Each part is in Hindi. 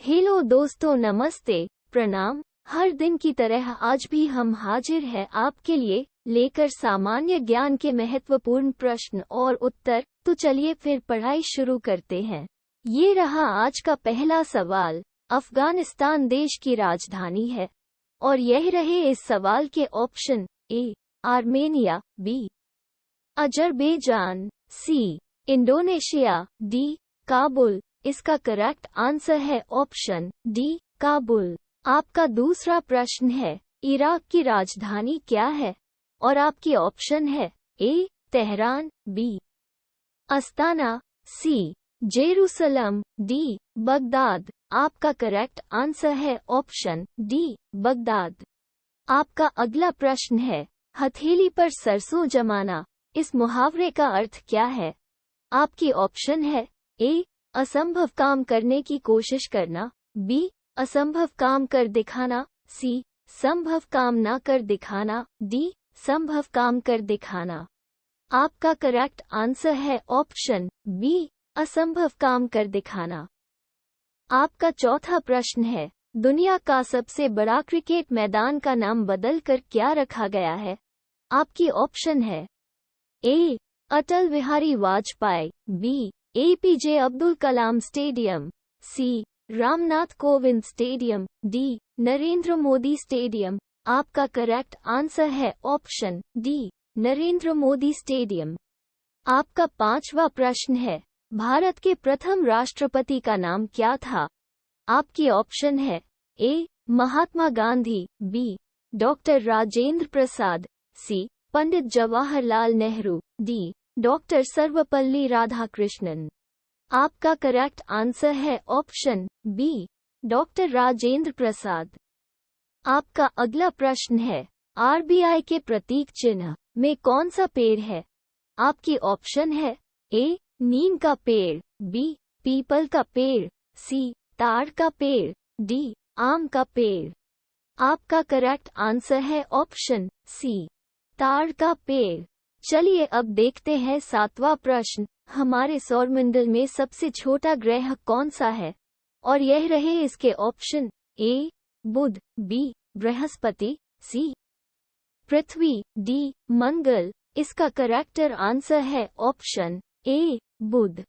हेलो दोस्तों, नमस्ते, प्रणाम। हर दिन की तरह आज भी हम हाजिर हैं आपके लिए लेकर सामान्य ज्ञान के महत्वपूर्ण प्रश्न और उत्तर। तो चलिए फिर पढ़ाई शुरू करते हैं। ये रहा आज का पहला सवाल। अफगानिस्तान देश की राजधानी है और यह रहे इस सवाल के option. A Armenia, B Azerbaijan, C Indonesia, D Kabul. इसका करेक्ट आंसर है ऑप्शन डी काबुल। आपका दूसरा प्रश्न है, इराक की राजधानी क्या है? और आपकी ऑप्शन है ए तेहरान, बी अस्ताना, सी जेरूसलम, डी बगदाद। आपका करेक्ट आंसर है ऑप्शन डी बगदाद। आपका अगला प्रश्न है, हथेली पर सरसों जमाना, इस मुहावरे का अर्थ क्या है? आपकी ऑप्शन है ए असंभव काम करने की कोशिश करना, बी असंभव काम कर दिखाना, सी संभव काम ना कर दिखाना, डी संभव काम कर दिखाना। आपका करेक्ट आंसर है ऑप्शन बी असंभव काम कर दिखाना। आपका चौथा प्रश्न है, दुनिया का सबसे बड़ा क्रिकेट मैदान का नाम बदलकर क्या रखा गया है? आपकी ऑप्शन है A Atal Bihari Vajpayee, B APJ Abdul Kalam stadium, C Ramnath Kovind stadium, D Narendra Modi stadium. आपका करेक्ट आंसर है option D Narendra Modi stadium. आपका पांचवा प्रश्न है, भारत के प्रथम राष्ट्रपति का नाम क्या था? आपकी ऑप्शन है ए महात्मा गांधी, बी डॉक्टर राजेंद्र प्रसाद, सी पंडित जवाहरलाल नेहरू, डी डॉक्टर सर्वपल्ली राधाकृष्णन। आपका करेक्ट आंसर है option B doctor Rajendra Prasad. आपका अगला प्रश्न है, आरबीआई के प्रतीक चिन्ह में कौन सा पेड़ है? आपकी ऑप्शन है ए नीम का पेड़, बी पीपल का पेड़, सी ताड़ का पेड़, डी आम का पेड़। आपका करेक्ट आंसर है ऑप्शन सी ताड़ का पेड़। चलिए अब देखते हैं सातवां प्रश्न, हमारे सौरमंडल में सबसे छोटा ग्रह कौन सा है? और यह रहे इसके ऑप्शन। ए बुध, बी बृहस्पति, सी पृथ्वी, डी मंगल। इसका करेक्ट आंसर है ऑप्शन ए बुध।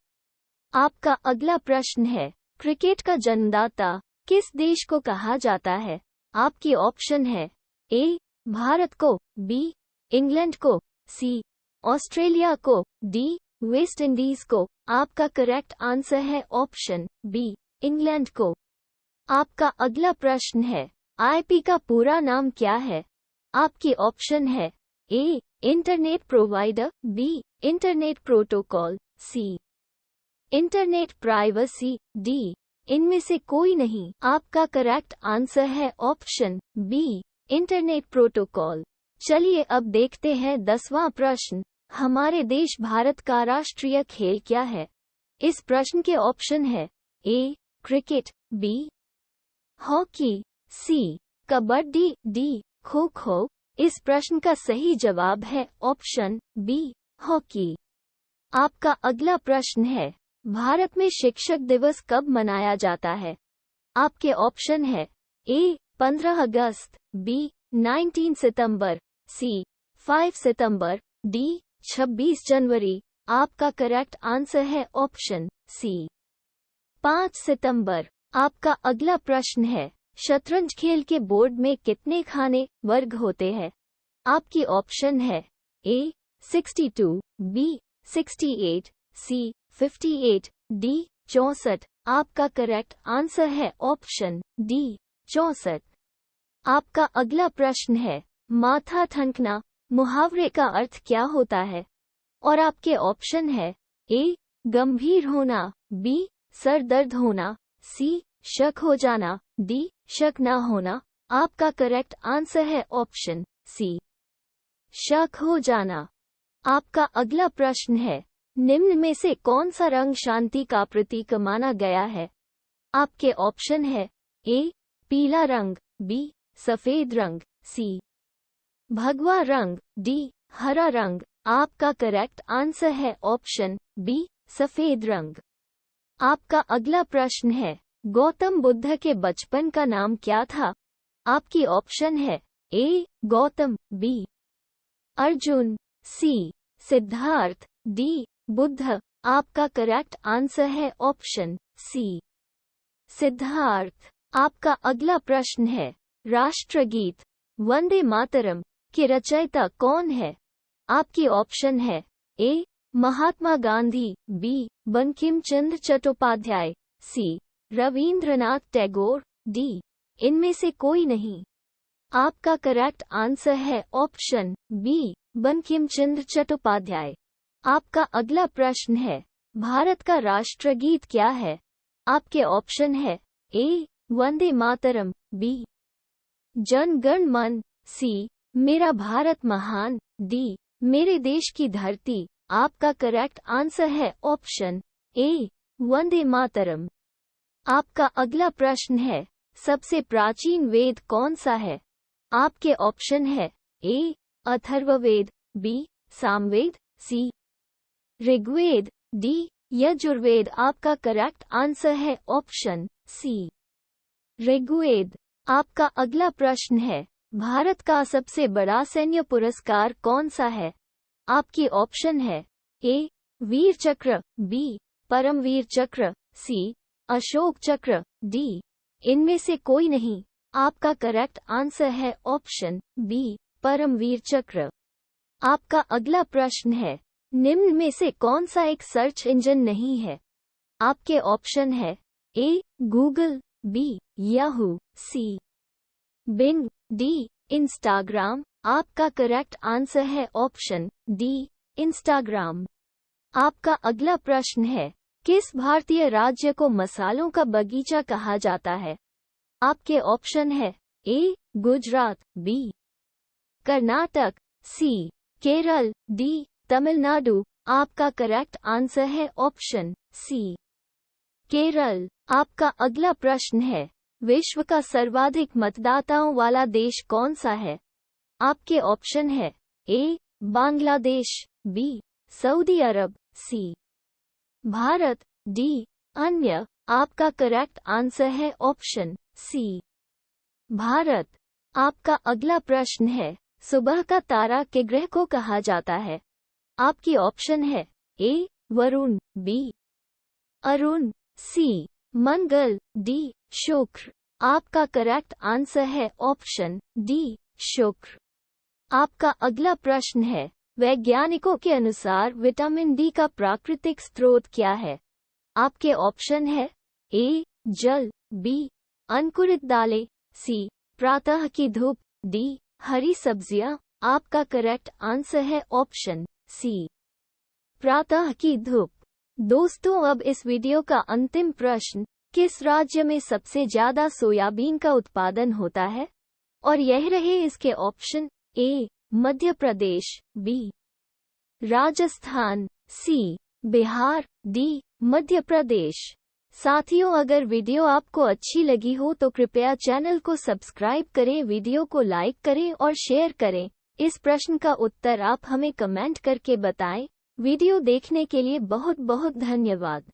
आपका अगला प्रश्न है, क्रिकेट का जन्मदाता किस देश को कहा जाता है? आपकी ऑप्शन है ए भारत को, बी इंग्लैंड को, सी ऑस्ट्रेलिया को, डी वेस्ट इंडीज को। आपका करेक्ट आंसर है ऑप्शन बी इंग्लैंड को। आपका अगला प्रश्न है, आईपी का पूरा नाम क्या है? आपकी ऑप्शन है A internet provider, B internet protocol, C internet privacy, D इनमें से कोई नहीं। आपका करेक्ट आंसर है ऑप्शन बी इंटरनेट प्रोटोकॉल। चलिए अब देखते हैं 10वां प्रश्न, हमारे देश भारत का राष्ट्रीय खेल क्या है? इस प्रश्न के ऑप्शन है ए क्रिकेट, बी हॉकी, सी कबड्डी, डी खो खो। इस प्रश्न का सही जवाब है ऑप्शन बी हॉकी। आपका अगला प्रश्न है, भारत में शिक्षक दिवस कब मनाया जाता है? आपके ऑप्शन है ए 15 अगस्त, बी 19 सितंबर, सी 5 सितंबर, डी 26 जनवरी। आपका करेक्ट आंसर है ऑप्शन सी 5 सितंबर। आपका अगला प्रश्न है, शतरंज खेल के बोर्ड में कितने खाने वर्ग होते हैं? आपकी ऑप्शन है ए 62, बी 68, सी 58, डी 64। आपका करेक्ट आंसर है ऑप्शन डी 64। आपका अगला प्रश्न है, माथा ठनकना मुहावरे का अर्थ क्या होता है? और आपके ऑप्शन है ए गंभीर होना, बी सर दर्द होना, सी शक हो जाना, डी शक ना होना। आपका करेक्ट आंसर है ऑप्शन सी शक हो जाना। आपका अगला प्रश्न है, निम्न में से कौन सा रंग शांति का प्रतीक माना गया है? आपके ऑप्शन है ए पीला रंग, बी सफेद रंग, सी भगवा रंग, डी हरा रंग। आपका करेक्ट आंसर है ऑप्शन बी सफेद रंग। आपका अगला प्रश्न है, गौतम बुद्ध के बचपन का नाम क्या था? आपकी ऑप्शन है ए गौतम, बी अर्जुन, सी सिद्धार्थ, डी बुद्ध। आपका करेक्ट आंसर है ऑप्शन सी सिद्धार्थ। आपका अगला प्रश्न है, राष्ट्रगीत वंदे मातरम के रचयिता कौन है? आपकी ऑप्शन है ए महात्मा गांधी, बी बंकिम चंद्र चट्टोपाध्याय, सी रविंद्रनाथ टैगोर, डी इनमें से कोई नहीं। आपका करेक्ट आंसर है ऑप्शन बी बंकिम चंद्र चट्टोपाध्याय। आपका अगला प्रश्न है, भारत का राष्ट्रगीत क्या है? आपके ऑप्शन है ए वंदे मातरम, बी जन गण मन, सी मेरा भारत महान, डी मेरे देश की धरती। आपका करेक्ट आंसर है ऑप्शन ए वंदे मातरम। आपका अगला प्रश्न है, सबसे प्राचीन वेद कौन सा है? आपके ऑप्शन है ए अथर्ववेद, बी सामवेद, सी ऋग्वेद, डी यजुर्वेद। आपका करेक्ट आंसर है ऑप्शन सी ऋग्वेद। आपका अगला प्रश्न है, भारत का सबसे बड़ा सैन्य पुरस्कार कौन सा है? आपकी ऑप्शन है ए वीर चक्र, बी परमवीर चक्र, सी अशोक चक्र, डी इनमें से कोई नहीं। आपका करेक्ट आंसर है ऑप्शन बी परमवीर चक्र। आपका अगला प्रश्न है, निम्न में से कौन सा एक सर्च इंजन नहीं है? आपके ऑप्शन है ए गूगल, बी याहू, सी बिंग, डी इंस्टाग्राम। आपका करेक्ट आंसर है ऑप्शन डी इंस्टाग्राम। आपका अगला प्रश्न है, किस भारतीय राज्य को मसालों का बगीचा कहा जाता है? आपके ऑप्शन है ए गुजरात, बी कर्नाटक, सी केरल, डी तमिलनाडु। आपका करेक्ट आंसर है ऑप्शन सी केरल। आपका अगला प्रश्न है, विश्व का सर्वाधिक मतदाताओं वाला देश कौन सा है? आपके ऑप्शन है ए बांग्लादेश, बी सऊदी अरब, सी भारत, डी अन्य। आपका करेक्ट आंसर है ऑप्शन सी भारत। आपका अगला प्रश्न है, सुबह का तारा के ग्रह को कहा जाता है? आपकी ऑप्शन है ए वरुण, बी अरुण, सी मंगल, डी शुक्र। आपका करेक्ट आंसर है ऑप्शन डी शुक्र। आपका अगला प्रश्न है, वैज्ञानिकों के अनुसार विटामिन डी का प्राकृतिक स्रोत क्या है? आपके ऑप्शन है ए जल, बी अंकुरित दालें, सी प्रातः की धूप, डी हरी सब्जियां। आपका करेक्ट आंसर है ऑप्शन सी प्रातः की धूप। दोस्तों, अब इस वीडियो का अंतिम प्रश्न, किस राज्य में सबसे ज्यादा सोयाबीन का उत्पादन होता है? और यह रहे इसके ऑप्शन, ए मध्य प्रदेश, बी राजस्थान, सी बिहार, डी मध्य प्रदेश। साथियों, अगर वीडियो आपको अच्छी लगी हो तो कृपया चैनल को सब्सक्राइब करें, वीडियो को लाइक करें और शेयर करें। इस प्रश्न का उत्तर आप हमें कमेंट करके बताएं। वीडियो देखने के लिए बहुत बहुत धन्यवाद।